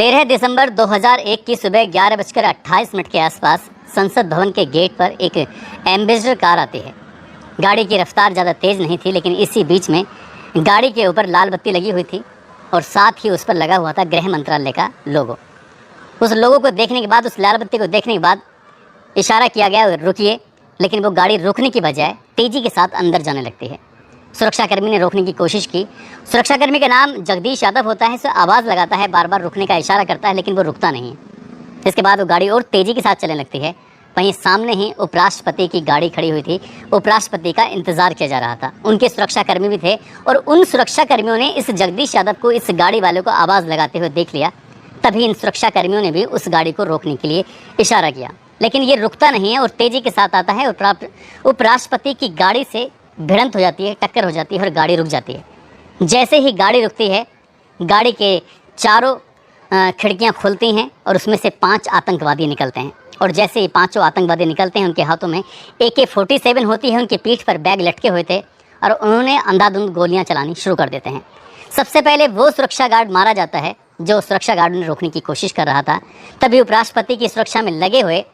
13 दिसंबर 2001 की सुबह 11:28 के आसपास संसद भवन के गेट पर एक एम्बेसडर कार आती है। गाड़ी की रफ्तार ज़्यादा तेज़ नहीं थी, लेकिन इसी बीच में गाड़ी के ऊपर लाल बत्ती लगी हुई थी और साथ ही उस पर लगा हुआ था गृह मंत्रालय का लोगो। उस लोगो को देखने के बाद, उस लाल बत्ती को देखने के बाद इशारा किया गया रुकिए, लेकिन वो गाड़ी रुकने की बजाय तेज़ी के साथ अंदर जाने लगती है। सुरक्षाकर्मी ने रोकने की कोशिश की। सुरक्षाकर्मी का नाम जगदीश यादव होता है। आवाज़ लगाता है, बार बार रुकने का इशारा करता है, लेकिन वो रुकता नहीं है। इसके बाद वो गाड़ी और तेज़ी के साथ चलने लगती है। वहीं सामने ही उपराष्ट्रपति की गाड़ी खड़ी हुई थी। उपराष्ट्रपति का इंतज़ार किया जा रहा था। उनके सुरक्षाकर्मी भी थे और उन सुरक्षाकर्मियों ने इस जगदीश यादव को, इस गाड़ी वाले को आवाज़ लगाते हुए देख लिया। तभी इन सुरक्षाकर्मियों ने भी उस गाड़ी को रोकने के लिए इशारा किया, लेकिन ये रुकता नहीं है और तेज़ी के साथ आता है। उपराष्ट्रपति की गाड़ी से भिड़ंत हो जाती है, टक्कर हो जाती है और गाड़ी रुक जाती है। जैसे ही गाड़ी रुकती है, गाड़ी के चारों खिड़कियां खुलती हैं और उसमें से 5 आतंकवादी निकलते हैं। और जैसे ही 5 आतंकवादी निकलते हैं, उनके हाथों में AK-47 होती है। उनके पीठ पर बैग लटके हुए थे और उन्होंने अंधाधुंध गोलियां चलानी शुरू कर देते हैं। सबसे पहले वो सुरक्षा गार्ड मारा जाता है जो सुरक्षा गार्ड ने रोकने की कोशिश कर रहा था। तभी उपराष्ट्रपति की सुरक्षा में लगे हुए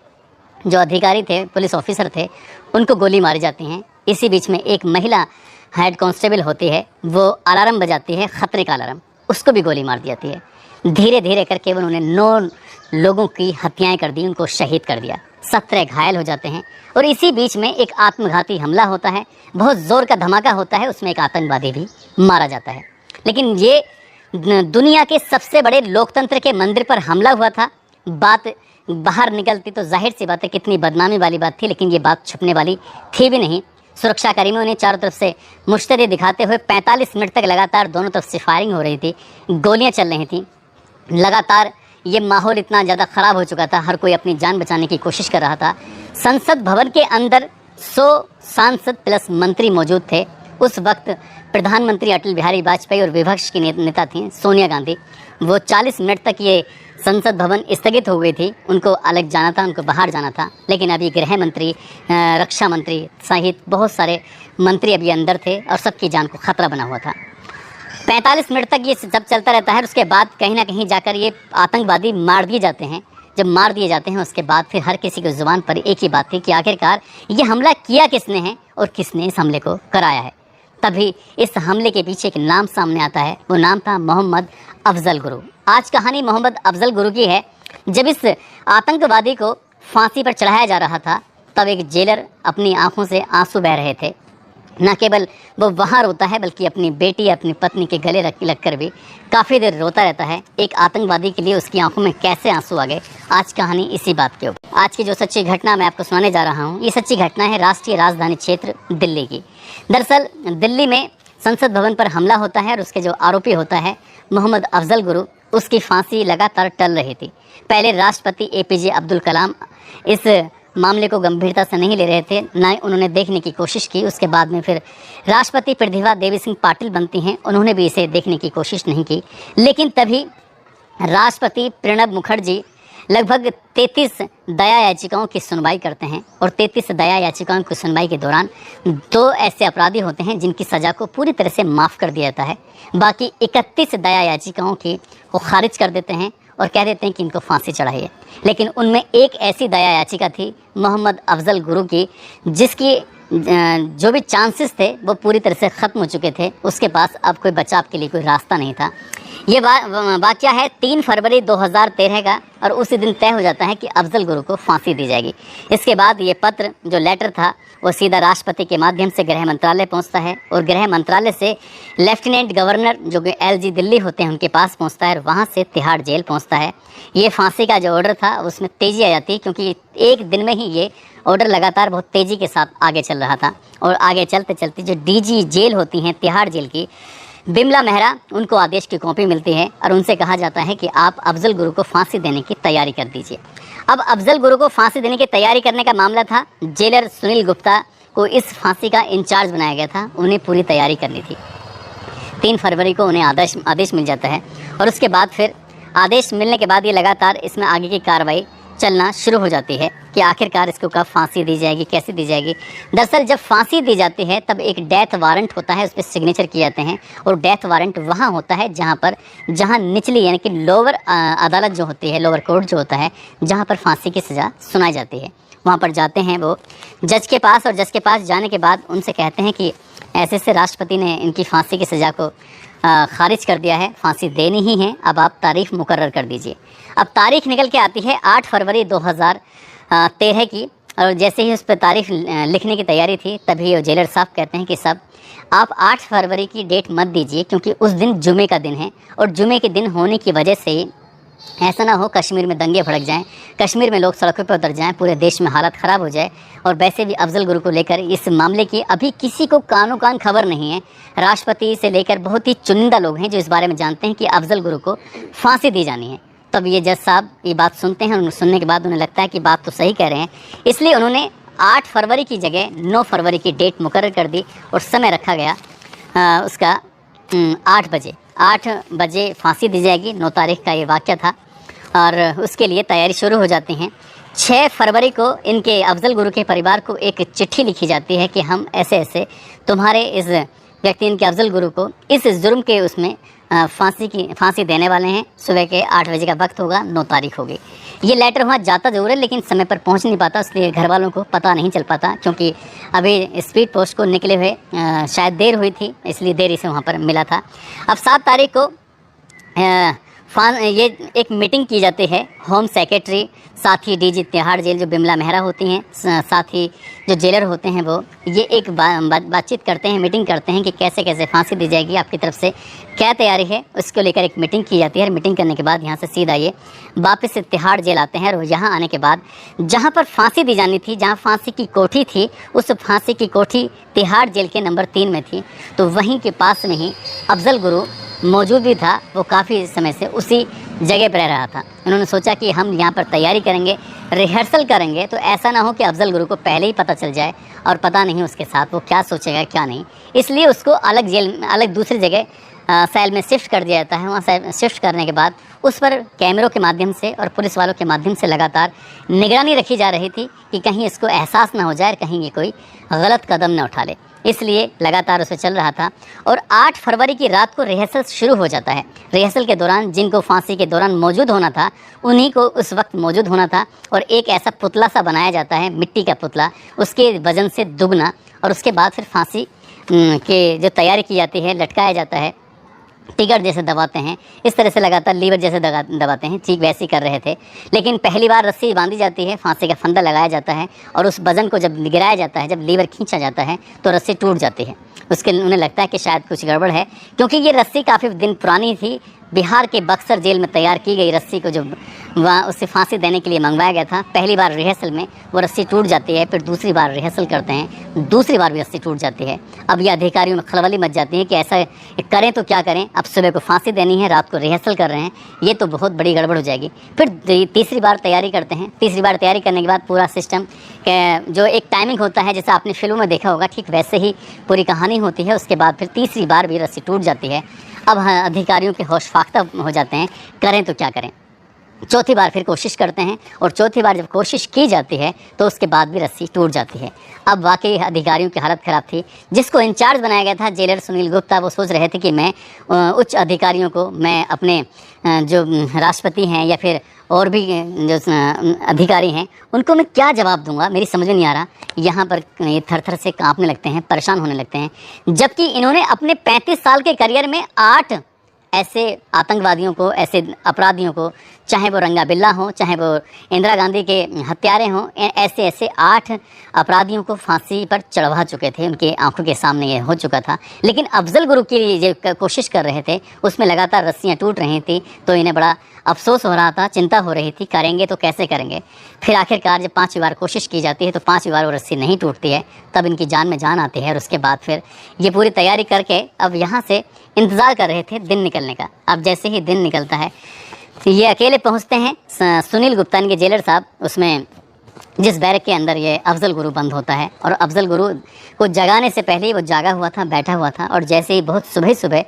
जो अधिकारी थे, पुलिस ऑफिसर थे, उनको गोली मारी जाती हैं। इसी बीच में एक महिला हेड कांस्टेबल होती है, वो अलार्म बजाती है, ख़तरे का अलार्म, उसको भी गोली मार दी जाती है। धीरे धीरे करके उन्होंने 9 लोगों की हत्याएं कर दी, उनको शहीद कर दिया। 17 घायल हो जाते हैं और इसी बीच में एक आत्मघाती हमला होता है। बहुत ज़ोर का धमाका होता है, उसमें एक आतंकवादी भी मारा जाता है। लेकिन ये दुनिया के सबसे बड़े लोकतंत्र के मंदिर पर हमला हुआ था। बात बाहर निकलती तो जाहिर सी बात है कितनी बदनामी वाली बात थी, लेकिन ये बात छुपने वाली थी भी नहीं। सुरक्षाकर्मियों ने चारों तरफ से मुश्तरी दिखाते हुए 45 मिनट तक लगातार दोनों तरफ से फायरिंग हो रही थी, गोलियां चल रही थी। लगातार ये माहौल इतना ज़्यादा ख़राब हो चुका था, हर कोई अपनी जान बचाने की कोशिश कर रहा था। संसद भवन के अंदर 100 सांसद प्लस मंत्री मौजूद थे। उस वक्त प्रधानमंत्री अटल बिहारी वाजपेयी और विपक्ष की नेता थी सोनिया गांधी। वो 40 मिनट तक ये संसद भवन स्थगित हो गई थी, उनको अलग जाना था, उनको बाहर जाना था। लेकिन अभी गृह मंत्री, रक्षा मंत्री सहित बहुत सारे मंत्री अभी अंदर थे और सबकी जान को खतरा बना हुआ था। 45 मिनट तक ये सब चलता रहता है। उसके बाद कहीं ना कहीं जाकर ये आतंकवादी मार दिए जाते हैं। जब मार दिए जाते हैं, उसके बाद फिर हर किसी की ज़ुबान पर एक ही बात थी कि आखिरकार ये हमला किया किसने है और किसने इस हमले को कराया है। तभी इस हमले के पीछे एक नाम सामने आता है। वो नाम था मोहम्मद अफजल गुरु। आज कहानी मोहम्मद अफजल गुरु की है। जब इस आतंकवादी को फांसी पर चढ़ाया जा रहा था, तब एक जेलर अपनी आंखों से आंसू बह रहे थे। न केवल वो वहाँ रोता है, बल्कि अपनी बेटी, अपनी पत्नी के गले लग कर भी काफ़ी देर रोता रहता है। एक आतंकवादी के लिए उसकी आंखों में कैसे आंसू आ गए, आज कहानी इसी बात के ऊपर। आज की जो सच्ची घटना मैं आपको सुनाने जा रहा हूँ, ये सच्ची घटना है राष्ट्रीय राजधानी क्षेत्र दिल्ली की। दरअसल दिल्ली में संसद भवन पर हमला होता है और उसके जो आरोपी होता है मोहम्मद अफजल गुरु, उसकी फांसी लगातार टल रही थी। पहले राष्ट्रपति APJ अब्दुल कलाम इस मामले को गंभीरता से नहीं ले रहे थे, ना उन्होंने देखने की कोशिश की। उसके बाद में फिर राष्ट्रपति प्रतिभा देवी सिंह पाटिल बनती हैं, उन्होंने भी इसे देखने की कोशिश नहीं की। लेकिन तभी राष्ट्रपति प्रणब मुखर्जी लगभग 33 दया याचिकाओं की सुनवाई करते हैं और 33 दया याचिकाओं की सुनवाई के दौरान 2 ऐसे अपराधी होते हैं जिनकी सज़ा को पूरी तरह से माफ़ कर दिया जाता है। बाकी 31 दया याचिकाओं की वो खारिज कर देते हैं और कह देते हैं कि इनको फांसी चढ़ाइए। लेकिन उनमें एक ऐसी दया याचिका थी मोहम्मद अफजल गुरु की, जिसकी जो भी चांसेस थे वो पूरी तरह से ख़त्म हो चुके थे। उसके पास अब कोई बचाव के लिए कोई रास्ता नहीं था। ये वाक़या है 3 फरवरी 2013 का और उसी दिन तय हो जाता है कि अफजल गुरु को फांसी दी जाएगी। इसके बाद ये पत्र, जो लेटर था, वो सीधा राष्ट्रपति के माध्यम से गृह मंत्रालय पहुंचता है और गृह मंत्रालय से लेफ्टिनेंट गवर्नर जो कि LG दिल्ली होते हैं उनके पास पहुंचता है और वहां से तिहाड़ जेल पहुंचता है। ये फांसी का जो ऑर्डर था उसमें तेज़ी आ जाती है, क्योंकि एक दिन में ही ये ऑर्डर लगातार बहुत तेज़ी के साथ आगे चल रहा था। और आगे चलते चलते जो DG जेल होती हैं तिहाड़ जेल की, बिमला मेहरा, उनको आदेश की कॉपी मिलती है और उनसे कहा जाता है कि आप अफजल गुरु को फांसी देने की तैयारी कर दीजिए। अब अफजल गुरु को फांसी देने की तैयारी करने का मामला था। जेलर सुनील गुप्ता को इस फांसी का इंचार्ज बनाया गया था, उन्हें पूरी तैयारी करनी थी। 3 फरवरी को उन्हें आदेश मिल जाता है और उसके बाद फिर आदेश मिलने के बाद ये लगातार इसमें आगे की कार्रवाई चलना शुरू हो जाती है कि आखिरकार इसको कब फांसी दी जाएगी, कैसे दी जाएगी। दरअसल जब फांसी दी जाती है तब एक डेथ वारंट होता है, उस पर सिग्नेचर किए जाते हैं, और डेथ वारंट वहाँ होता है जहाँ निचली यानी कि लोअर अदालत जो होती है, लोअर कोर्ट जो होता है, जहाँ पर फांसी की सज़ा सुनाई जाती है। वहाँ पर जाते हैं वो जज के पास, और जज के पास जाने के बाद उनसे कहते हैं कि ऐसे से राष्ट्रपति ने इनकी फांसी की सज़ा को खारिज कर दिया है, फांसी देनी ही है, अब आप तारीख मुकर्रर कर दीजिए। अब तारीख निकल के आती है 8 फरवरी 2013 की, और जैसे ही उस पर तारीख लिखने की तैयारी थी तभी वो जेलर साहब कहते हैं कि साहब आप 8 फरवरी की डेट मत दीजिए, क्योंकि उस दिन जुमे का दिन है, और जुमे के दिन होने की वजह से ऐसा ना हो कश्मीर में दंगे भड़क जाएं, कश्मीर में लोग सड़कों पर उतर जाएं, पूरे देश में हालत ख़राब हो जाए। और वैसे भी अफजल गुरु को लेकर इस मामले की अभी किसी को कानो कान खबर नहीं है। राष्ट्रपति से लेकर बहुत ही चुनिंदा लोग हैं जो इस बारे में जानते हैं कि अफजल गुरु को फांसी दी जानी है। तब ये जज साहब ये बात सुनते हैं, और सुनने के बाद उन्हें लगता है कि बात तो सही कह रहे हैं, इसलिए उन्होंने 8 फरवरी की जगह 9 फरवरी की डेट मुकर्रर कर दी, और समय रखा गया उसका 8 बजे फांसी दी जाएगी। 9 तारीख का ये वाक़या था, और उसके लिए तैयारी शुरू हो जाती हैं। 6 फरवरी को इनके अफजल गुरु के परिवार को एक चिट्ठी लिखी जाती है कि हम ऐसे ऐसे तुम्हारे इस व्यक्ति इनके अफजल गुरु को इस जुर्म के उसमें फांसी देने वाले हैं। सुबह के 8 बजे का वक्त होगा, 9 तारीख होगी। ये लेटर वहाँ जाता ज़रूर है, लेकिन समय पर पहुँच नहीं पाता, इसलिए घर वालों को पता नहीं चल पाता, क्योंकि अभी स्पीड पोस्ट को निकले हुए शायद देर हुई थी, इसलिए देरी से वहाँ पर मिला था। अब 7 तारीख को ये एक मीटिंग की जाती है, होम सेक्रेटरी, साथ ही डीजी तिहाड़ जेल जो बिमला मेहरा होती हैं, साथ ही जो जेलर होते हैं वो ये एक बातचीत करते हैं, मीटिंग करते हैं कि कैसे कैसे फांसी दी जाएगी, आपकी तरफ से क्या तैयारी है, उसको लेकर एक मीटिंग की जाती है। मीटिंग करने के बाद यहाँ से सीधा ये वापस से तिहाड़ जेल आते हैं, और यहाँ आने के बाद जहाँ पर फांसी दी जानी थी, जहाँ फांसी की कोठी थी, उस फांसी की कोठी तिहाड़ जेल के नंबर 3 में थी, तो वहीं के पास में ही अफजल गुरु मौजूद भी था। वो काफ़ी समय से उसी जगह पर रह रहा था। उन्होंने सोचा कि हम यहाँ पर तैयारी करेंगे, रिहर्सल करेंगे, तो ऐसा ना हो कि अफजल गुरु को पहले ही पता चल जाए और पता नहीं उसके साथ वो क्या सोचेगा क्या नहीं। इसलिए उसको अलग दूसरी जगह सेल में शिफ्ट कर दिया जाता है। वहाँ शिफ्ट करने के बाद उस पर कैमरों के माध्यम से और पुलिस वालों के माध्यम से लगातार निगरानी रखी जा रही थी कि कहीं इसको एहसास ना हो जाए, कहीं ये कोई गलत कदम न उठा ले, इसलिए लगातार उसे चल रहा था। और 8 फरवरी की रात को रिहर्सल शुरू हो जाता है। रिहर्सल के दौरान जिनको फांसी के दौरान मौजूद होना था उन्हीं को उस वक्त मौजूद होना था, और एक ऐसा पुतला सा बनाया जाता है, मिट्टी का पुतला, उसके वज़न से दुगना, और उसके बाद फिर फांसी के जो तैयारी की जाती है, लटकाया जाता है, टिकट जैसे दबाते हैं, इस तरह से लगातार लीवर जैसे दबाते हैं, ठीक वैसे ही कर रहे थे। लेकिन पहली बार रस्सी बांधी जाती है, फांसी का फंदा लगाया जाता है, और उस वज़न को जब गिराया जाता है, जब लीवर खींचा जाता है, तो रस्सी टूट जाती है। उन्हें लगता है कि शायद कुछ गड़बड़ है, क्योंकि ये रस्सी काफ़ी दिन पुरानी थी। बिहार के बक्सर जेल में तैयार की गई रस्सी को जो वहाँ उससे फांसी देने के लिए मंगवाया गया था, पहली बार रिहर्सल में वो रस्सी टूट जाती है। फिर दूसरी बार रिहर्सल करते हैं, दूसरी बार भी रस्सी टूट जाती है। अब ये अधिकारियों में खलबली मच जाती है कि ऐसा करें तो क्या करें, अब सुबह को फांसी देनी है, रात को रिहर्सल कर रहे हैं, ये तो बहुत बड़ी गड़बड़ हो जाएगी। फिर तीसरी बार तैयारी करते हैं। तीसरी बार तैयारी करने के बाद पूरा सिस्टम जो एक टाइमिंग होता है, जैसे आपने फिल्मों में देखा होगा, ठीक वैसे ही पूरी कहानी होती है। उसके बाद फिर तीसरी बार भी रस्सी टूट जाती है। अब अधिकारियों के होश फाख्ता हो जाते हैं, करें तो क्या करें। चौथी बार फिर कोशिश करते हैं, और चौथी बार जब कोशिश की जाती है तो उसके बाद भी रस्सी टूट जाती है। अब वाकई अधिकारियों की हालत ख़राब थी। जिसको इंचार्ज बनाया गया था जेलर सुनील गुप्ता, वो सोच रहे थे कि मैं उच्च अधिकारियों को, मैं अपने जो राष्ट्रपति हैं या फिर और भी जो अधिकारी हैं उनको मैं क्या जवाब दूंगा, मेरी समझ में नहीं आ रहा। यहाँ पर ये थर थर से कांपने लगते हैं, परेशान होने लगते हैं, जबकि इन्होंने अपने 35 साल के करियर में 8 ऐसे आतंकवादियों को, ऐसे अपराधियों को, चाहे वो रंगा बिल्ला हो, चाहे वो इंदिरा गांधी के हत्यारे हों, ऐसे 8 अपराधियों को फांसी पर चढ़वा चुके थे। उनके आंखों के सामने ये हो चुका था। लेकिन अफजल गुरु की जो कोशिश कर रहे थे उसमें लगातार रस्सियाँ टूट रही थी, तो इन्हें बड़ा अफसोस हो रहा था, चिंता हो रही थी, करेंगे तो कैसे करेंगे। फिर आखिरकार जब 5वीं बार कोशिश की जाती है तो 5वीं बार वो रस्सी नहीं टूटती है, तब इनकी जान में जान आती है। और उसके बाद फिर ये पूरी तैयारी करके अब यहाँ से इंतज़ार कर रहे थे दिन निकलने का। अब जैसे ही दिन निकलता है ये अकेले पहुँचते हैं। सुनील गुप्ता इनके जेलर साहब उसमें जिस बैरक के अंदर ये अफजल गुरु बंद होता है। और अफजल गुरु को जगाने से पहले ही वो जागा हुआ था, बैठा हुआ था। और जैसे ही बहुत सुबह सुबह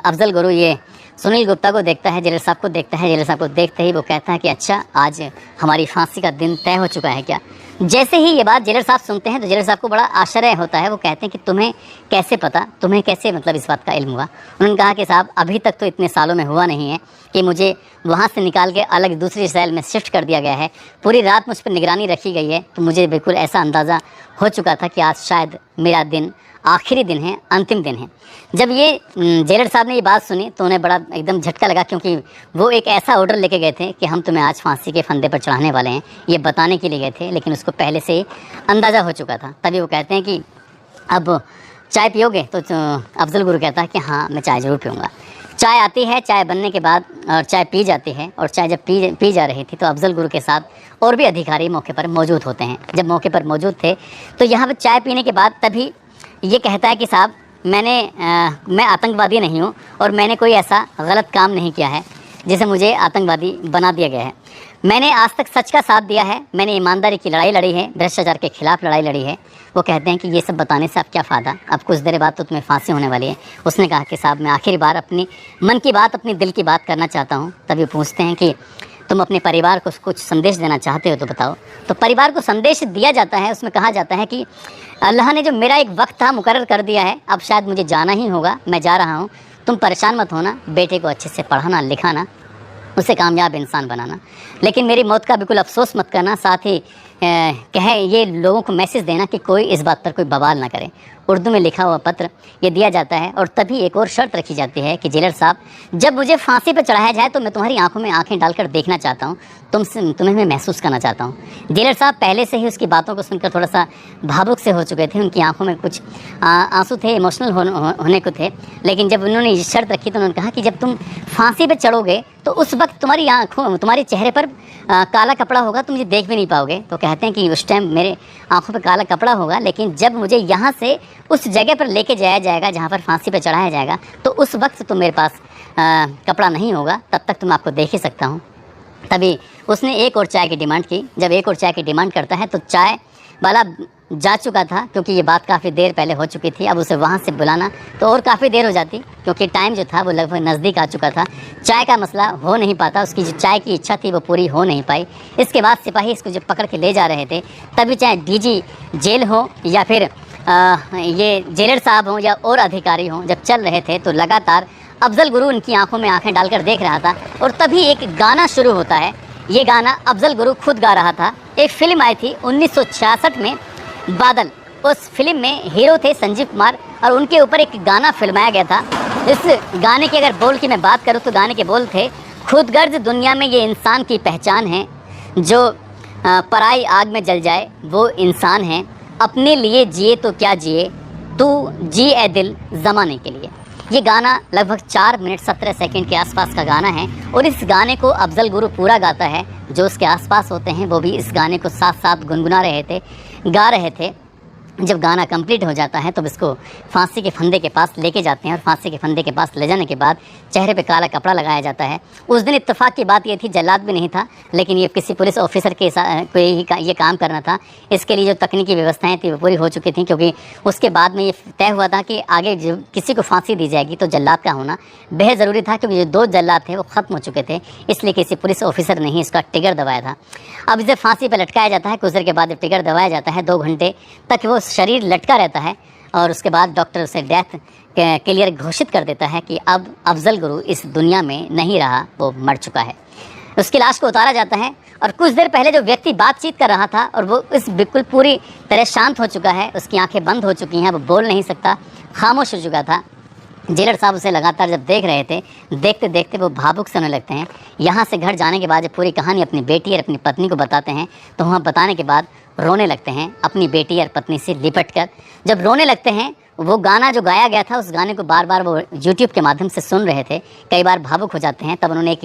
अफजल गुरु ये सुनील गुप्ता को देखता है, जेलर साहब को देखता है। जेलर साहब को देखते ही वो कहता है कि अच्छा, आज हमारी फांसी का दिन तय हो चुका है क्या। जैसे ही ये बात जेलर साहब सुनते हैं तो जेलर साहब को बड़ा आश्चर्य होता है। वो कहते हैं कि तुम्हें कैसे पता, तुम्हें कैसे मतलब इस बात का इल्म हुआ। उन्होंने कहा कि साहब, अभी तक तो इतने सालों में हुआ नहीं है कि मुझे वहाँ से निकाल के अलग दूसरी सेल में शिफ्ट कर दिया गया है। पूरी रात मुझ पर निगरानी रखी गई है, तो मुझे बिल्कुल ऐसा अंदाज़ा हो चुका था कि आज शायद मेरा दिन आखिरी दिन है, अंतिम दिन है। जब ये जेलर साहब ने ये बात सुनी तो उन्हें बड़ा एकदम झटका लगा, क्योंकि वो एक ऐसा ऑर्डर लेके गए थे कि हम तुम्हें आज फांसी के फंदे पर चढ़ाने वाले हैं, ये बताने के लिए गए थे। लेकिन उसको पहले से अंदाज़ा हो चुका था। तभी वो कहते हैं कि अब चाय पियोगे? तो अफजल गुरु कहता है कि हाँ, मैं चाय ज़रूर पीऊँगा। चाय आती है, चाय बनने के बाद और चाय पी जाती है। और चाय जब पी जा रही थी तो अफजल गुरु के साथ और भी अधिकारी मौके पर मौजूद होते हैं। जब मौके पर मौजूद थे तो यहाँ पर चाय पीने के बाद तभी ये कहता है कि साहब, मैं आतंकवादी नहीं हूँ और मैंने कोई ऐसा गलत काम नहीं किया है जिसे मुझे आतंकवादी बना दिया गया है। मैंने आज तक सच का साथ दिया है, मैंने ईमानदारी की लड़ाई लड़ी है, भ्रष्टाचार के खिलाफ लड़ाई लड़ी है। वो कहते हैं कि ये सब बताने से अब क्या फ़ायदा, अब कुछ देर बाद तो तुम्हें फांसी होने वाली है। उसने कहा कि साहब, मैं आखिरी बार अपनी मन की बात, अपनी दिल की बात करना चाहता हूँ। तभी पूछते हैं कि तुम अपने परिवार को कुछ संदेश देना चाहते हो तो बताओ। तो परिवार को संदेश दिया जाता है। उसमें कहा जाता है कि अल्लाह ने जो मेरा एक वक्त था मुकर्रर कर दिया है, अब शायद मुझे जाना ही होगा, मैं जा रहा हूँ। तुम परेशान मत होना, बेटे को अच्छे से पढ़ाना लिखाना, उसे कामयाब इंसान बनाना, लेकिन मेरी मौत का बिल्कुल अफसोस मत करना। साथ ही कहे ये लोगों को मैसेज देना कि कोई इस बात पर कोई बवाल ना करे। उर्दू में लिखा हुआ पत्र ये दिया जाता है। और तभी एक और शर्त रखी जाती है कि जेलर साहब, जब मुझे फांसी पर चढ़ाया जाए तो मैं तुम्हारी आंखों में आंखें डालकर देखना चाहता हूँ, तुम्हें मैं महसूस करना चाहता हूँ। जेलर साहब पहले से ही उसकी बातों को सुनकर थोड़ा सा भावुक से हो चुके थे। उनकी आंखों में कुछ आंसू थे, इमोशनल होने को थे। लेकिन जब उन्होंने ये शर्त रखी तो उन्होंने कहा कि जब तुम फांसी पर चढ़ोगे तो उस वक्त तुम्हारी आंखों, तुम्हारे चेहरे पर काला कपड़ा होगा, तुम मुझे देख भी नहीं पाओगे। तो कहते हैं कि उस टाइम मेरे आंखों पर काला कपड़ा होगा, लेकिन जब मुझे यहाँ से उस जगह पर लेके जाया जाएगा जहाँ पर फांसी पर चढ़ाया जाएगा, तो उस वक्त तो मेरे पास कपड़ा नहीं होगा, तब तक तो मैं आपको देख ही सकता हूँ। तभी उसने एक और चाय की डिमांड की। जब एक और चाय की डिमांड करता है तो चाय वाला जा चुका था, क्योंकि ये बात काफ़ी देर पहले हो चुकी थी। अब उसे वहाँ से बुलाना तो और काफ़ी देर हो जाती, क्योंकि टाइम जो था वो लगभग नज़दीक आ चुका था। चाय का मसला हो नहीं पाता, उसकी जो चाय की इच्छा थी वो पूरी हो नहीं पाई। इसके बाद सिपाही इसको जब पकड़ के ले जा रहे थे, तभी चाहे डीजी जेल हो या फिर ये जेलर साहब हों या और अधिकारी हों, जब चल रहे थे तो लगातार अफजल गुरु उनकी आंखों में आंखें डालकर देख रहा था। और तभी एक गाना शुरू होता है। ये गाना अफजल गुरु खुद गा रहा था। एक फिल्म आई थी 1966 में, बादल। उस फिल्म में हीरो थे संजीव कुमार और उनके ऊपर एक गाना फिल्माया गया था। इस गाने के अगर बोल की मैं बात करूँ तो गाने के बोल थे, खुदगर्ज दुनिया में ये इंसान की पहचान है, जो पराई आग में जल जाए वो इंसान है, अपने लिए जिए तो क्या जिए, तू जी ए दिल ज़माने के लिए। ये गाना लगभग 4 मिनट 17 सेकंड के आसपास का गाना है। और इस गाने को अफजल गुरु पूरा गाता है। जो उसके आसपास होते हैं वो भी इस गाने को साथ साथ गुनगुना रहे थे, गा रहे थे। जब गाना कंप्लीट हो जाता है तो इसको फांसी के फंदे के पास लेके जाते हैं। और फांसी के फंदे के पास ले जाने के बाद चेहरे पे काला कपड़ा लगाया जाता है। उस दिन इत्तेफाक की बात ये थी, जल्लाद भी नहीं था, लेकिन ये किसी पुलिस ऑफिसर के साथ ये काम करना था। इसके लिए जो तकनीकी व्यवस्थाएं थी वो पूरी हो चुकी थी, क्योंकि उसके बाद में ये तय हुआ था कि आगे जो किसी को फांसी दी जाएगी तो जल्लाद का होना बेहद ज़रूरी था, क्योंकि जो 2 जल्लाद थे वो ख़त्म हो चुके थे। इसलिए किसी पुलिस ऑफिसर ने ही इसका टिगर दबाया था। अब इसे फांसी पर लटकाया जाता है। कुछ देर के बाद जब टिगर दबाया जाता है 2 घंटे तक वो शरीर लटका रहता है। और उसके बाद डॉक्टर उसे डेथ क्लियर घोषित कर देता है कि अब अफजल गुरु इस दुनिया में नहीं रहा, वो मर चुका है। उसकी लाश को उतारा जाता है। और कुछ देर पहले जो व्यक्ति बातचीत कर रहा था और वो इस बिल्कुल पूरी तरह शांत हो चुका है, उसकी आंखें बंद हो चुकी हैं, वो बोल नहीं सकता, खामोश हो चुका था। जेलर साहब उसे लगातार जब देख रहे थे, देखते देखते वो भावुक से होने लगते हैं। यहाँ से घर जाने के बाद जब पूरी कहानी अपनी बेटी और अपनी पत्नी को बताते हैं तो वहाँ बताने के बाद रोने लगते हैं अपनी बेटी और पत्नी से लिपट कर। जब रोने लगते हैं, वो गाना जो गाया गया था उस गाने को बार बार वो यूट्यूब के माध्यम से सुन रहे थे, कई बार भावुक हो जाते हैं। तब उन्होंने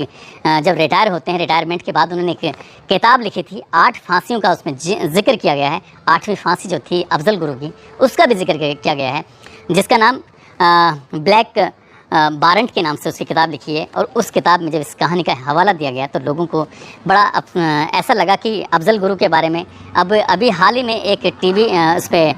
जब रिटायर होते हैं, रिटायरमेंट के बाद उन्होंने एक किताब लिखी थी, 8 फांसियों का उसमें जिक्र किया गया है। 8वीं फांसी जो थी अफजल गुरु की, उसका भी जिक्र किया गया है, जिसका नाम ब्लैक बारंट के नाम से उसकी किताब लिखी है। और उस किताब में जब इस कहानी का हवाला दिया गया तो लोगों को बड़ा ऐसा लगा कि अफजल गुरु के बारे में अभी हाल ही में एक टीवी उस पर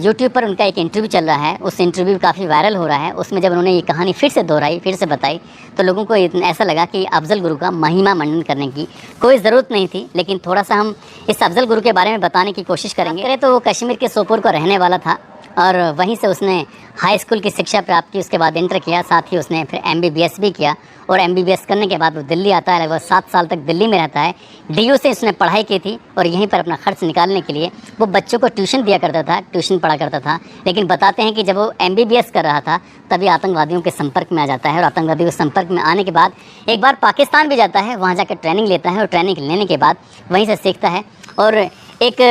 यूट्यूब पर उनका एक इंटरव्यू चल रहा है, उस इंटरव्यू काफ़ी वायरल हो रहा है। उसमें जब उन्होंने ये कहानी फिर से दोहराई, फिर से बताई, तो लोगों को ऐसा लगा कि अफजल गुरु का महिमा मंडन करने की कोई ज़रूरत नहीं थी। लेकिन थोड़ा सा हम इस अफजल गुरु के बारे में बताने की कोशिश करेंगे। तो वो कश्मीर के सोपोर का रहने वाला था और वहीं से उसने हाई स्कूल की शिक्षा प्राप्त की, उसके बाद इंटर किया, साथ ही उसने फिर MBBS भी किया। और MBBS करने के बाद वो दिल्ली आता है, लगभग 7 साल तक दिल्ली में रहता है। DU से उसने पढ़ाई की थी और यहीं पर अपना खर्च निकालने के लिए वो बच्चों को ट्यूशन दिया करता था, ट्यूशन पढ़ा करता था। लेकिन बताते हैं कि जब वो MBBS कर रहा था तभी आतंकवादियों के संपर्क में आ जाता है और आतंकवादियों के संपर्क में आने के बाद एक बार पाकिस्तान भी जाता है, वहाँ जाकर ट्रेनिंग लेता है और ट्रेनिंग लेने के बाद वहीं से सीखता है। और एक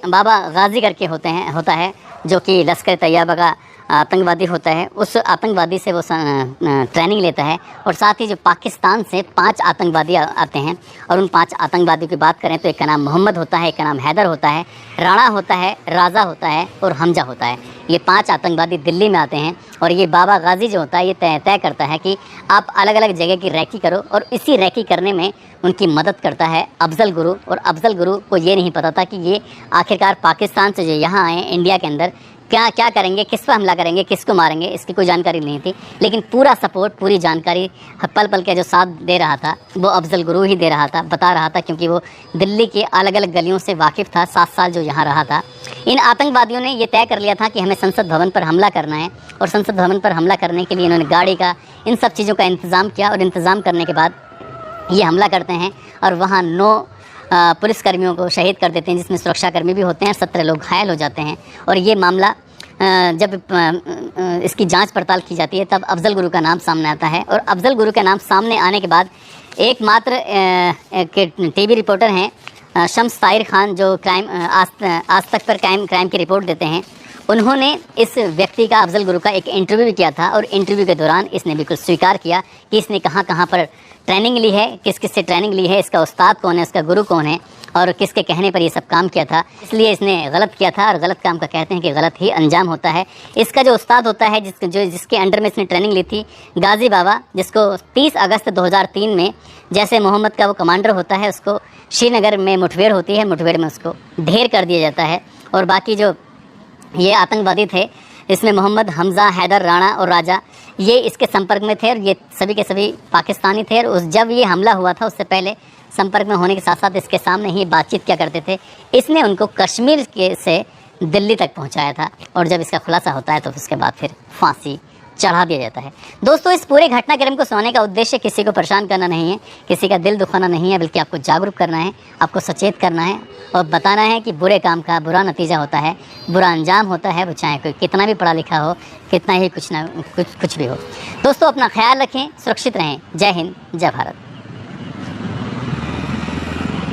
बाबा गाजी करके होता है जो कि लश्कर तैयबा का आतंकवादी होता है। उस आतंकवादी से वो ट्रेनिंग लेता है और साथ ही जो पाकिस्तान से 5 आतंकवादी आते हैं और उन 5 आतंकवादियों की बात करें तो एक का नाम मोहम्मद होता है, एक का नाम हैदर होता है, राणा होता है, राजा होता है और हमजा होता है। ये 5 आतंकवादी दिल्ली में आते हैं और ये बाबा गाजी जो होता है ये तय करता है कि आप अलग अलग जगह की रैकी करो और इसी रैकी करने में उनकी मदद करता है अफजल गुरु। और अफजल गुरु को ये नहीं पता था कि ये आखिरकार पाकिस्तान से जो यहाँ आए इंडिया के अंदर क्या करेंगे, किस पर हमला करेंगे, किसको मारेंगे, इसकी कोई जानकारी नहीं थी। लेकिन पूरा सपोर्ट, पूरी जानकारी पल पल के जो साथ दे रहा था वो अफजल गुरु ही दे रहा था, बता रहा था, क्योंकि वो दिल्ली के अलग अलग गलियों से वाकिफ़ था, 7 साल जो यहाँ रहा था। इन आतंकवादियों ने ये तय कर लिया था कि हमें संसद भवन पर हमला करना है और संसद भवन पर हमला करने के लिए इन्होंने गाड़ी का, इन सब चीज़ों का इंतज़ाम किया। और इंतज़ाम करने के बाद ये हमला करते हैं और वहाँ 9 पुलिसकर्मियों को शहीद कर देते हैं, जिसमें सुरक्षाकर्मी भी होते हैं। 17 लोग घायल हो जाते हैं। और ये मामला जब इसकी जांच पड़ताल की जाती है तब अफजल गुरु का नाम सामने आता है। और अफजल गुरु का नाम सामने आने के बाद एकमात्र टीवी रिपोर्टर हैं शम्स ताहिर खान, जो आज तक पर क्राइम की रिपोर्ट देते हैं। उन्होंने इस व्यक्ति का, अफजल गुरु का, एक इंटरव्यू भी किया था और इंटरव्यू के दौरान इसने बिल्कुल स्वीकार किया कि इसने कहाँ पर ट्रेनिंग ली है, किस किस से ट्रेनिंग ली है, इसका उस्ताद कौन है, इसका गुरु कौन है और किसके कहने पर ये सब काम किया था। इसलिए इसने गलत किया था और गलत काम का कहते हैं कि गलत ही अंजाम होता है। इसका जो उस्ताद होता है जिसके अंडर में इसने ट्रेनिंग ली थी, गाजी बाबा, जिसको 30 अगस्त 2003 में जैसे मोहम्मद का वो कमांडर होता है, उसको श्रीनगर में मुठभेड़ होती है, मुठभेड़ में उसको ढेर कर दिया जाता है। और बाकी जो ये आतंकवादी थे इसमें मोहम्मद, हमजा, हैदर, राणा और राजा, ये इसके संपर्क में थे और ये सभी के सभी पाकिस्तानी थे। और जब ये हमला हुआ था उससे पहले संपर्क में होने के साथ साथ इसके सामने ही बातचीत क्या करते थे। इसने उनको कश्मीर से दिल्ली तक पहुंचाया था और जब इसका खुलासा होता है तो उसके बाद फिर फांसी चढ़ा दिया जाता है। दोस्तों, इस पूरे घटनाक्रम को सुनाने का उद्देश्य किसी को परेशान करना नहीं है, किसी का दिल दुखाना नहीं है, बल्कि आपको जागरूक करना है, आपको सचेत करना है और बताना है कि बुरे काम का बुरा नतीजा होता है, बुरा अंजाम होता है, वो चाहे कोई कितना भी पढ़ा लिखा हो, कितना ही कुछ भी हो। दोस्तों, अपना ख्याल रखें, सुरक्षित रहें। जय हिंद, जय भारत।